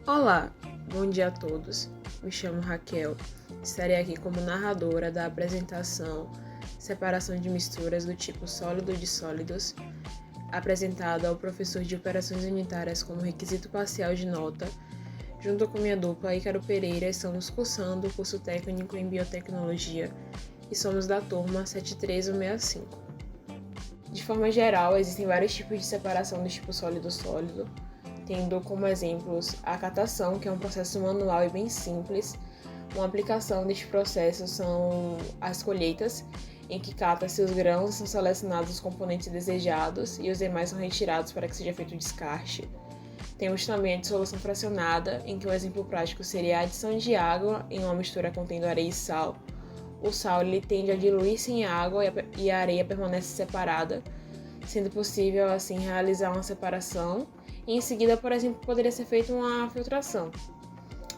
Olá, bom dia a todos. Me chamo Raquel. Estarei aqui como narradora da apresentação Separação de misturas do tipo sólido de sólidos, apresentada ao professor de Operações Unitárias como requisito parcial de nota. Junto com minha dupla, Ícaro Pereira, estamos cursando o curso técnico em Biotecnologia e somos da turma 73165. De forma geral, existem vários tipos de separação do tipo sólido-sólido, tendo como exemplos a catação, que é um processo manual e bem simples. Uma aplicação deste processo são as colheitas, em que cata-se os grãos e são selecionados os componentes desejados e os demais são retirados para que seja feito o descarte. Temos também a dissolução fracionada, em que um exemplo prático seria a adição de água em uma mistura contendo areia e sal. O sal ele tende a diluir-se em água e a areia permanece separada, sendo possível assim realizar uma separação e em seguida, por exemplo, poderia ser feita uma filtração.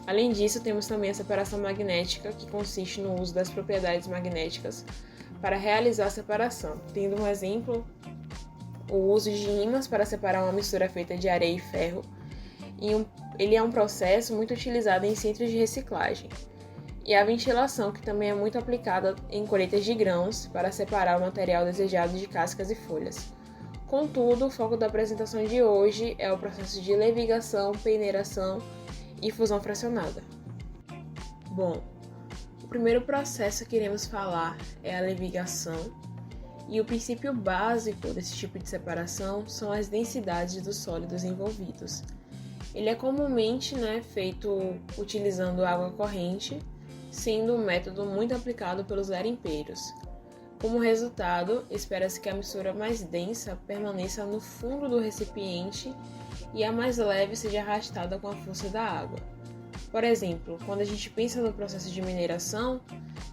Além disso, temos também a separação magnética, que consiste no uso das propriedades magnéticas para realizar a separação, tendo um exemplo o uso de ímãs para separar uma mistura feita de areia e ferro, ele é um processo muito utilizado em centros de reciclagem. E a ventilação, que também é muito aplicada em colheitas de grãos para separar o material desejado de cascas e folhas. Contudo, o foco da apresentação de hoje é o processo de levigação, peneiração e fusão fracionada. Bom, o primeiro processo que iremos falar é a levigação, e o princípio básico desse tipo de separação são as densidades dos sólidos envolvidos. Ele é comumente feito utilizando água corrente, sendo um método muito aplicado pelos garimpeiros. Como resultado, espera-se que a mistura mais densa permaneça no fundo do recipiente e a mais leve seja arrastada com a força da água. Por exemplo, quando a gente pensa no processo de mineração,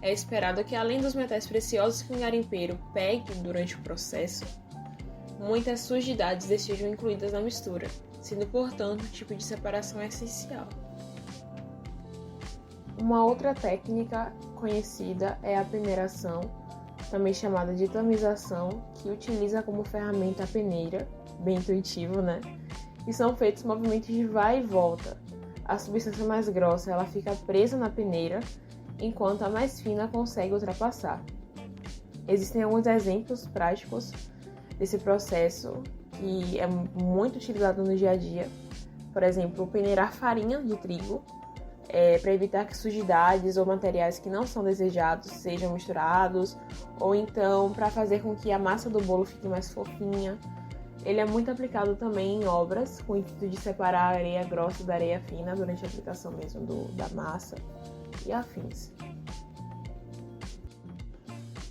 é esperado que além dos metais preciosos que um garimpeiro pegue durante o processo, muitas sujidades estejam incluídas na mistura, sendo, portanto, o tipo de separação essencial. Uma outra técnica conhecida é a peneiração, também chamada de tamização, que utiliza como ferramenta a peneira, bem intuitivo, E são feitos movimentos de vai e volta. A substância mais grossa ela fica presa na peneira, enquanto a mais fina consegue ultrapassar. Existem alguns exemplos práticos desse processo que é muito utilizado no dia a dia. Por exemplo, peneirar farinha de trigo, para evitar que sujidades ou materiais que não são desejados sejam misturados, ou então para fazer com que a massa do bolo fique mais fofinha. Ele é muito aplicado também em obras, com o intuito de separar a areia grossa da areia fina durante a aplicação mesmo da massa e afins.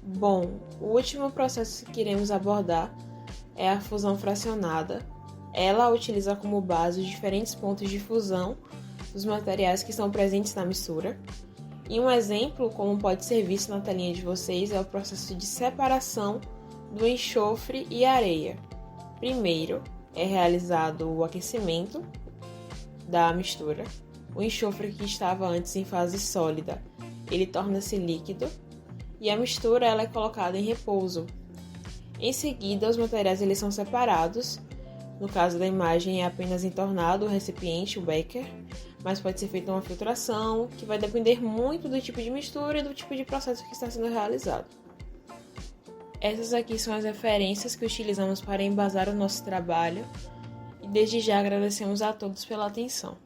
Bom, o último processo que iremos abordar é a fusão fracionada. Ela utiliza como base os diferentes pontos de fusão dos materiais que estão presentes na mistura. E um exemplo, como pode ser visto na telinha de vocês, é o processo de separação do enxofre e areia. Primeiro, é realizado o aquecimento da mistura. O enxofre que estava antes em fase sólida, ele torna-se líquido e a mistura ela é colocada em repouso. Em seguida, os materiais eles são separados. No caso da imagem, é apenas entornado o recipiente, o becker, mas pode ser feita uma filtração, que vai depender muito do tipo de mistura e do tipo de processo que está sendo realizado. Essas aqui são as referências que utilizamos para embasar o nosso trabalho e desde já agradecemos a todos pela atenção.